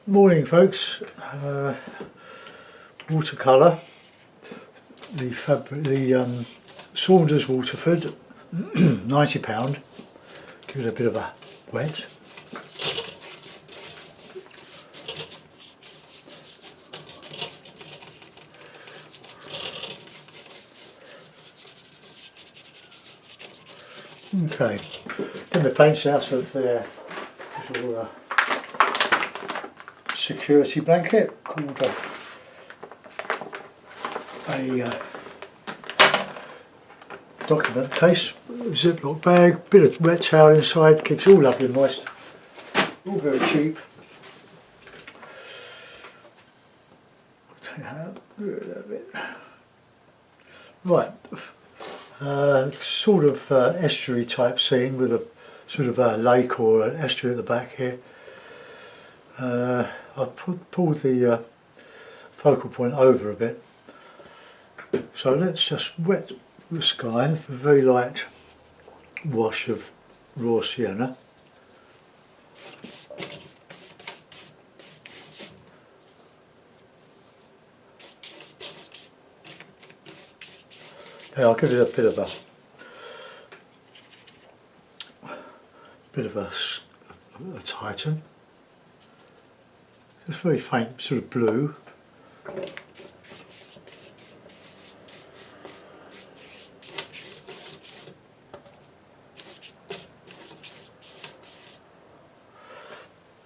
Morning folks, watercolour, the Saunders Waterford, £90, give it a bit of a wet. Okay, get my paints out of their little security blanket called a document case, Ziploc bag, bit of wet towel inside, keeps it all lovely and moist, all very cheap. Right, sort of estuary type scene with a sort of a lake or an estuary at the back here. I've pulled the focal point over a bit, so let's just wet the sky with a very light wash of raw sienna. There, I'll give it a bit of a tighten. It's very faint, sort of blue.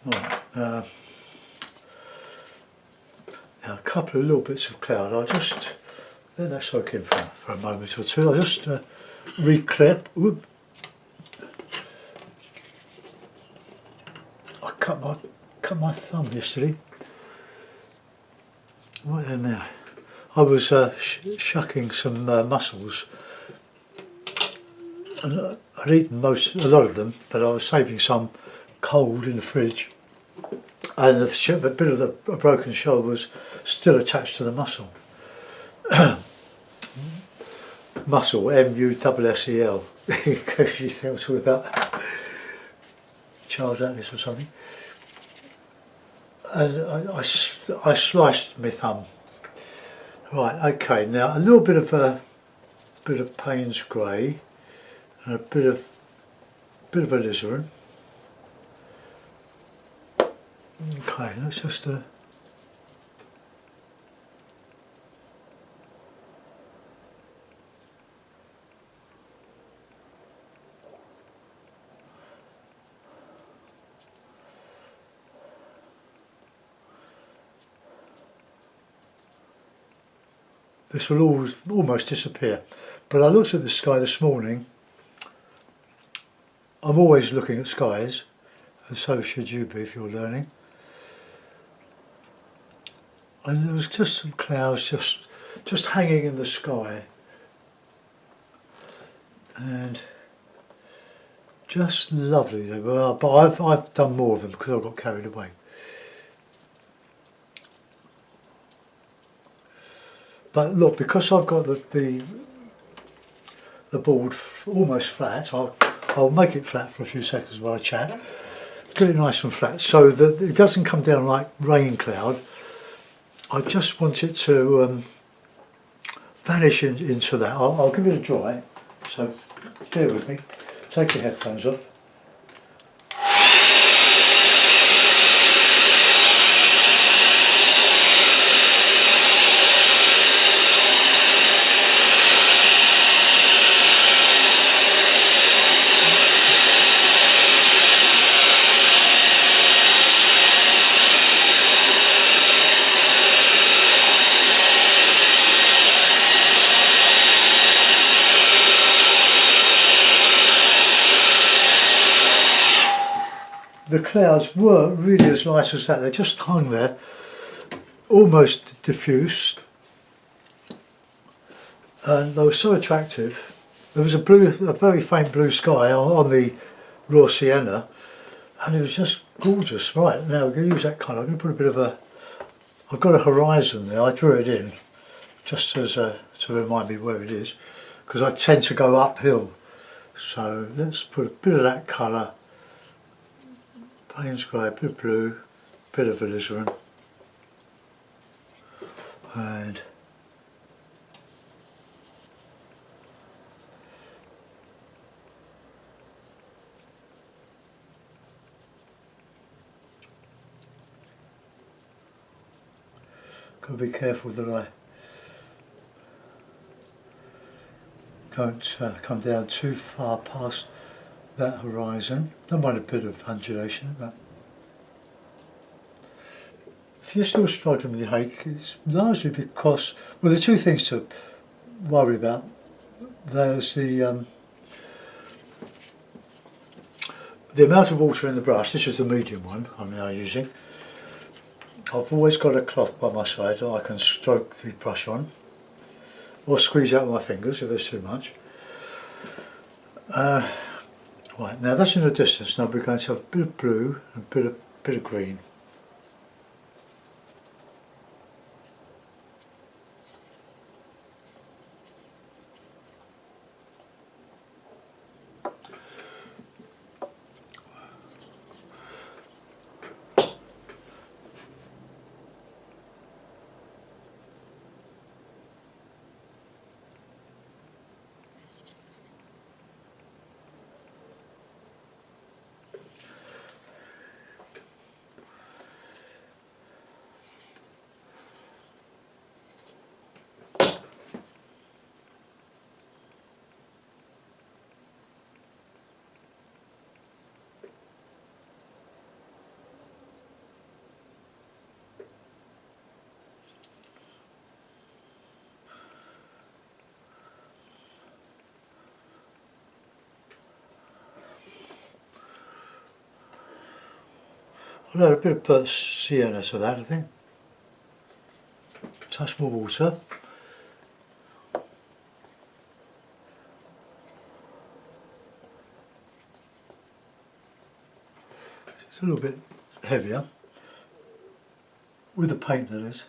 Right, now a couple of little bits of cloud. I'll just let that soak in for a moment or two. I'll just reclip. Whoop. I cut my thumb yesterday. Right there now. I was shucking some mussels, and I'd eaten a lot of them, but I was saving some cold in the fridge, and a bit of the broken shell was still attached to the mussel. Mussel, M-U-S-S-E-L, in case you think I'm talking about Charles Atlas or something. And I sliced my thumb. Right, okay. Now a little bit of Payne's grey and a bit of alizarin. Okay, let's just this will almost disappear. But I looked at the sky this morning. I'm always looking at skies, and so should you be if you're learning. And there was just some clouds just hanging in the sky, and just lovely they were. But I've done more of them because I got carried away. But look, because I've got the board almost flat, I'll make it flat for a few seconds while I chat. Get it nice and flat so that it doesn't come down like rain cloud. I just want it to vanish into that. I'll give it a dry, so bear with me. Take your headphones off. The clouds weren't really as light as that, they just hung there, almost diffuse, and they were so attractive. There was a very faint blue sky on the raw sienna, and it was just gorgeous. Right, now we're going to use that colour. I'm going to put a bit of I've got a horizon there, I drew it in, just as to remind me where it is, because I tend to go uphill. So let's put a bit of that colour, Payne's grey, a bit of blue, bit of alizarin, and got to be careful that I don't come down too far past that horizon. Don't mind a bit of undulation, but if you're still struggling with your hake, it's largely because, well, there are two things to worry about. There's the amount of water in the brush. This is the medium one I'm now using. I've always got a cloth by my side that I can stroke the brush on, or squeeze out with my fingers if there's too much. Right, now that's in the distance. Now we're going to have a bit of blue and a bit of green. I'll add a bit of burnt sienna to that, I think. Touch more water. It's a little bit heavier, with the paint that is.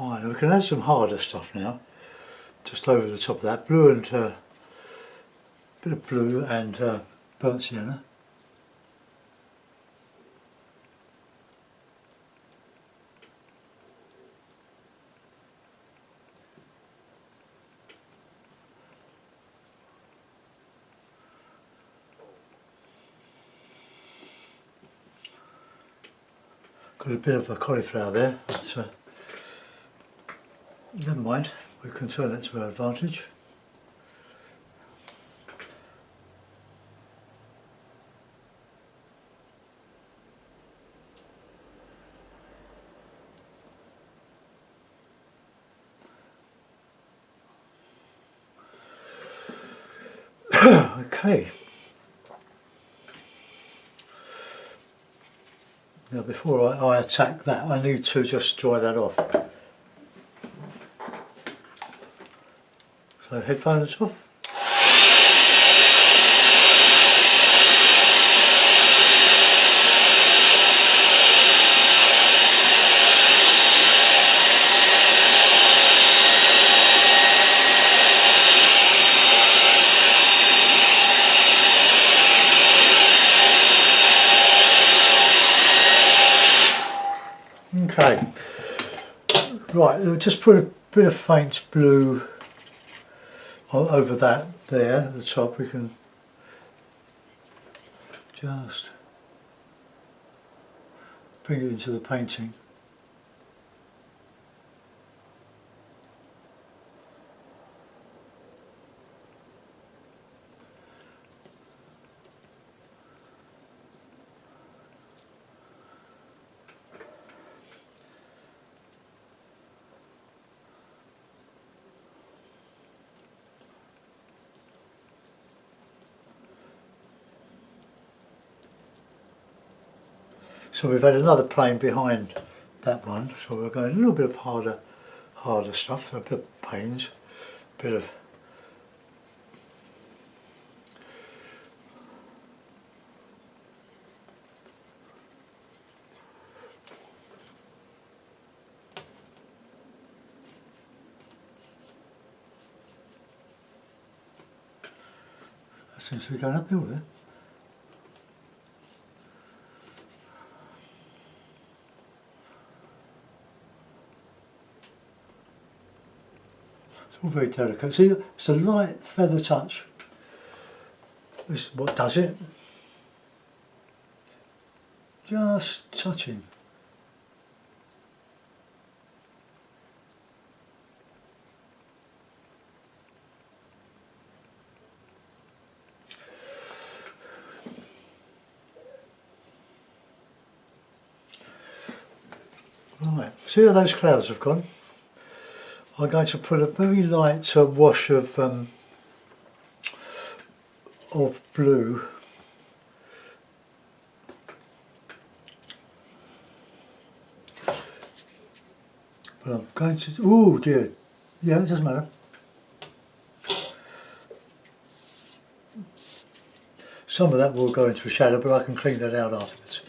Alright, we can add some harder stuff now, just over the top of that. Blue and bit of blue and burnt sienna. Got a bit of a cauliflower there, but never mind, we can turn that to our advantage. Okay. Now before I attack that, I need to just dry that off. So headphones off. Okay, right, just put a bit of faint blue over that there at the top. We can just bring it into the painting. So we've had another plane behind that one. So we're going a little bit of harder stuff, a bit of pains, a bit of seems to be going uphill there. It's all very delicate. See, it's a light feather touch. This is what does it. Just touching. Right, see how those clouds have gone? I'm going to put a very light wash of blue but I'm going to, oh dear, yeah, it doesn't matter. Some of that will go into a shadow, but I can clean that out afterwards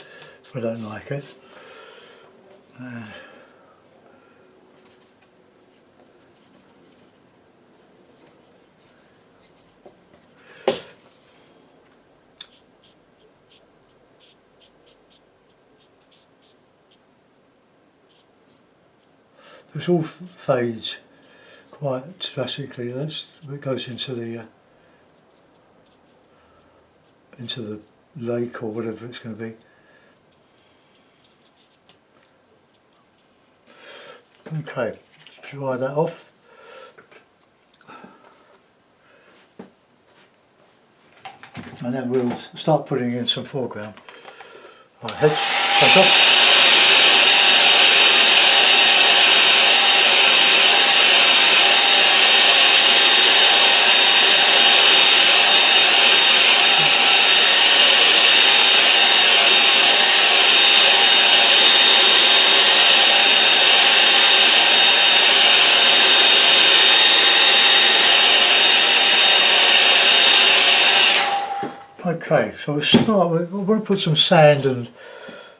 if I don't like it. This all fades quite drastically. It goes into the lake or whatever it's going to be. Okay, dry that off. And then we'll start putting in some foreground. Right, heads, hands up. Okay, so we'll start with, we're going to put some sand and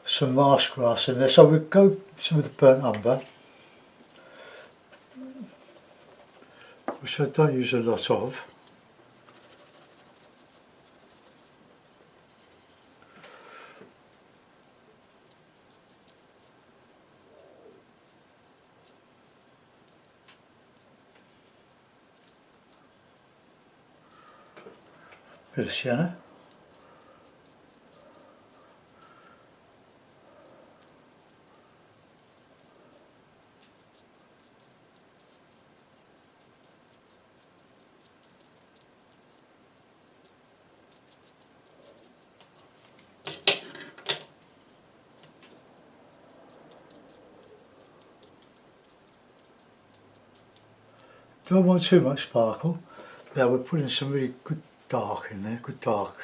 some marsh grass in there. So we'll go with the burnt umber, which I don't use a lot of. Bit of sienna. Don't want too much sparkle. Now we're putting some really good dark in there, good dark.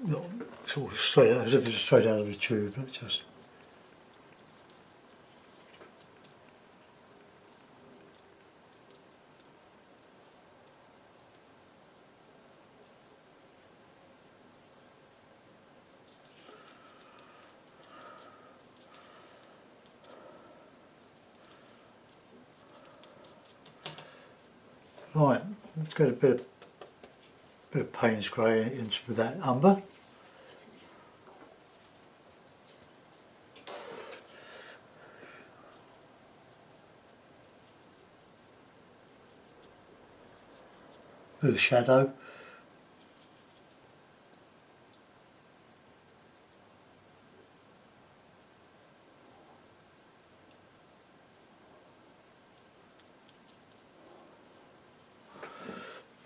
Not sort of straight out, as if it's straight out of the tube, but just. Right, let's get a bit of Payne's grey into that umber. Bit of shadow.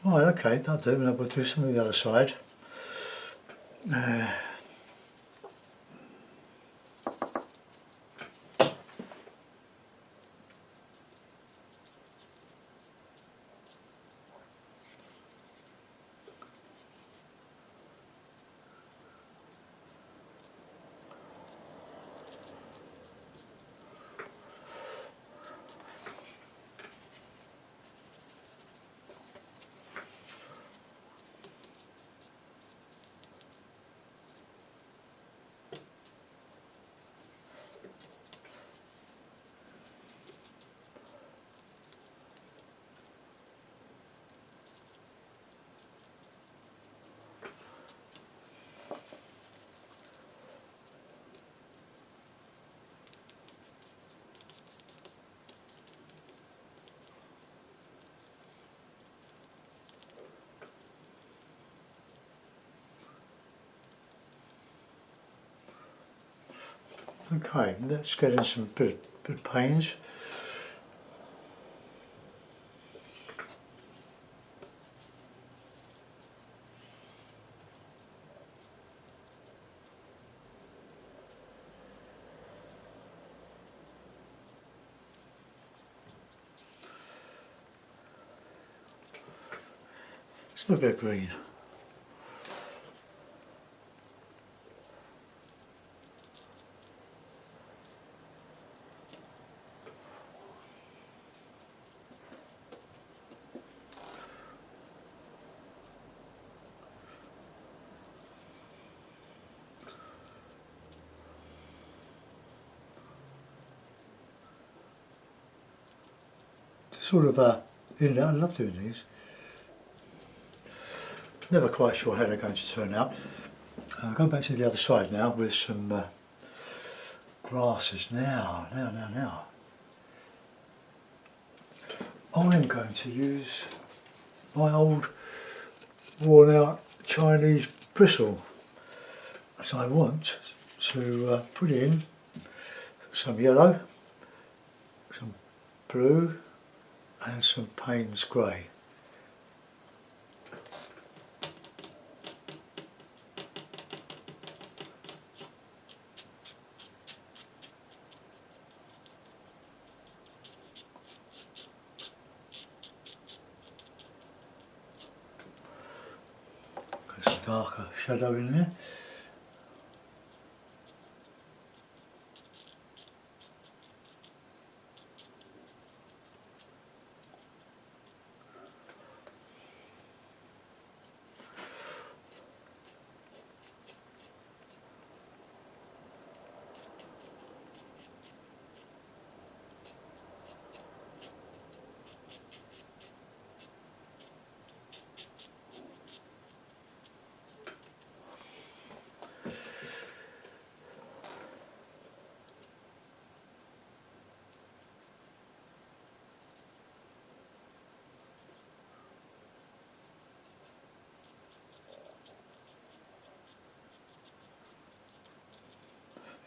Right, okay, that'll do, and we'll do some on the other side. Okay, let's get in some bit of paints. It's a bit of green. Sort of, you know, I love doing these. Never quite sure how they're going to turn out. Going back to the other side now with some grasses. Now. I'm going to use my old worn out Chinese bristle. So I want to put in some yellow, some blue and some Payne's grey. Got some darker shadow in there.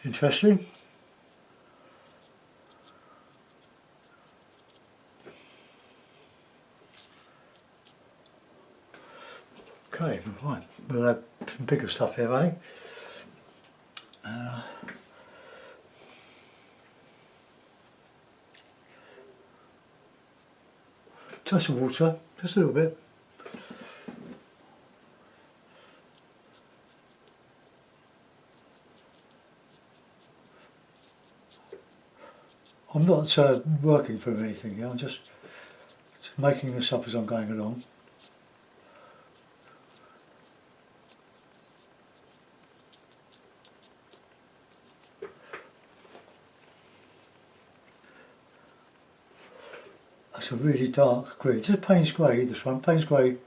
Interesting. Okay, right, we'll have some bigger stuff here, eh? Touch of water, just a little bit. I'm not working from anything here, I'm just making this up as I'm going along. That's a really dark green, just Payne's grey, this one, Payne's grey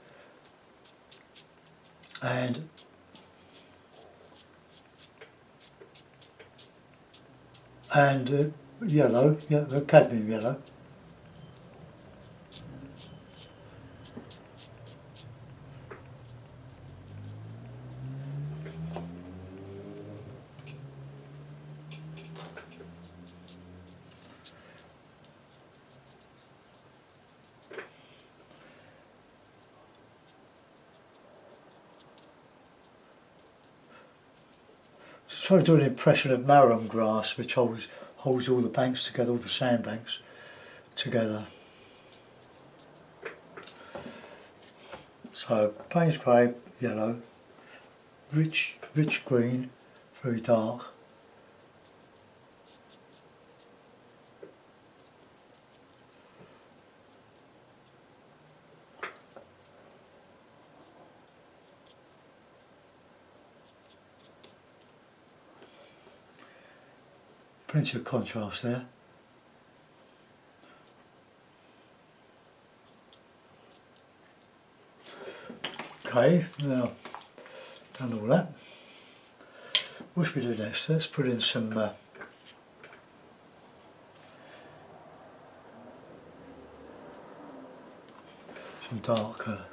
and yellow, yeah, the cadmium yellow. Try to do an impression of marram grass, which holds all the banks together, all the sand banks together. So Payne's grey, yellow, rich green, very dark. Plenty of contrast there. Okay, now done all that. What should we do next? Let's put in some darker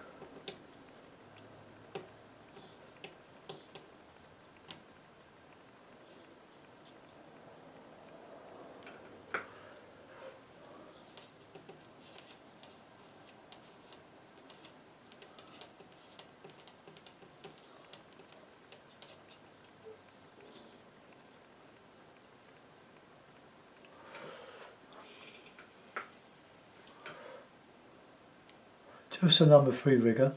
Just a number 3 rigger.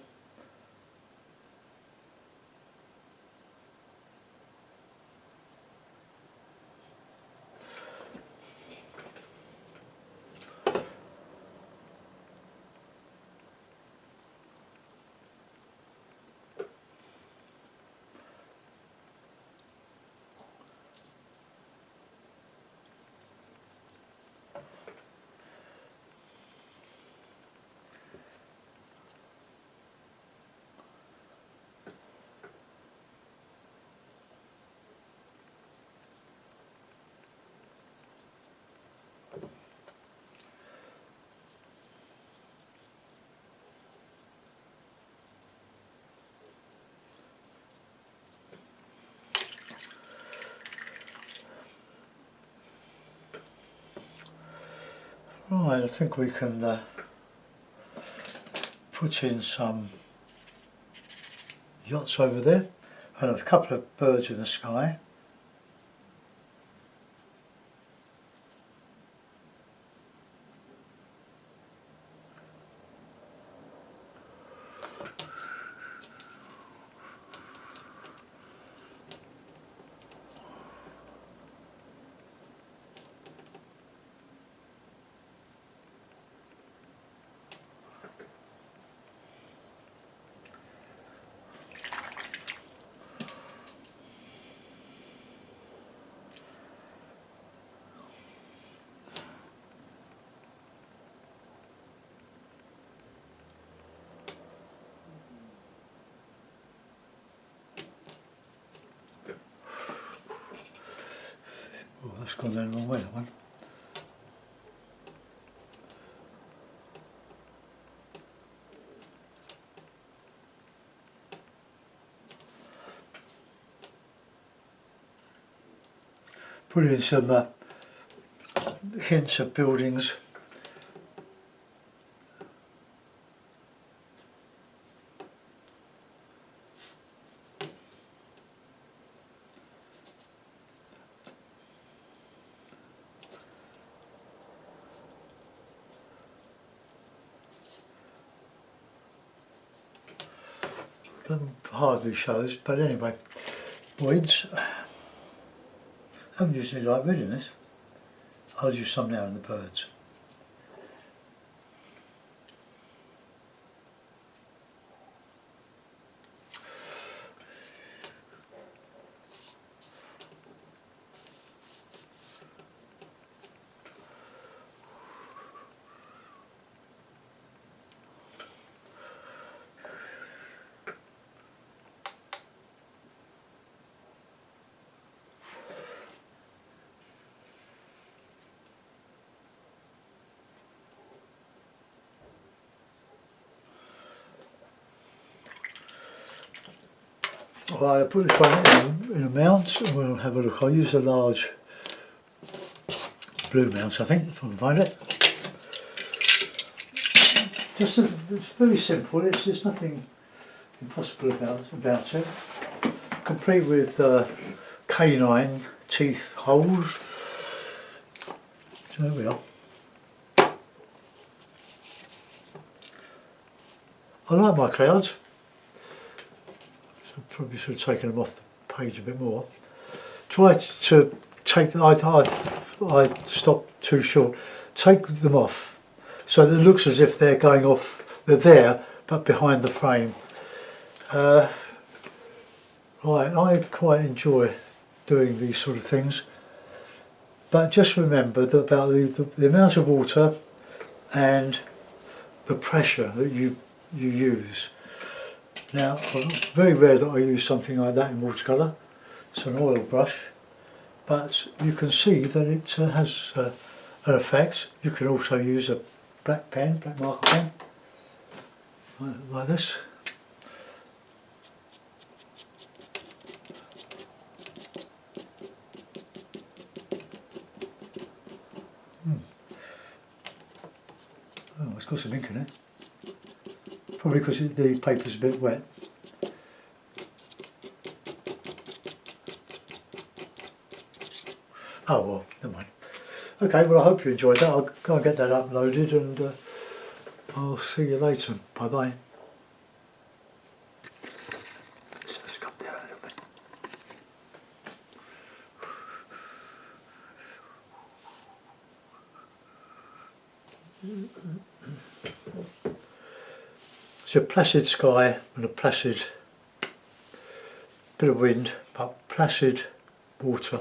Right, I think we can put in some yachts over there and a couple of birds in the sky. Oh, that's gone down the wrong way, that one. Put in some hints of buildings. Hardly shows, but anyway, voids. I haven't usually liked reading this. I'll use some now in the birds. Right, I put this one in a mount and we'll have a look. I'll use a large blue mount, I think, if I can find it. It's very simple, there's nothing impossible about it. Complete with canine teeth holes. So there we are. I like my clouds. Probably should have taken them off the page a bit more. Try to take I stopped too short. Take them off so that it looks as if they're going off, they're there but behind the frame. Right, I quite enjoy doing these sort of things, but just remember that about the amount of water and the pressure that you use. Now, it's very rare that I use something like that in watercolour. It's an oil brush, but you can see that it has an effect. You can also use a black marker pen, like this. Oh, it's got some ink in it. Probably because the paper's a bit wet. Oh well, never mind. Okay, well I hope you enjoyed that. I'll go and get that uploaded and I'll see you later. Bye bye. Let's just come down a little bit. It's a placid sky and a placid bit of wind, but placid water.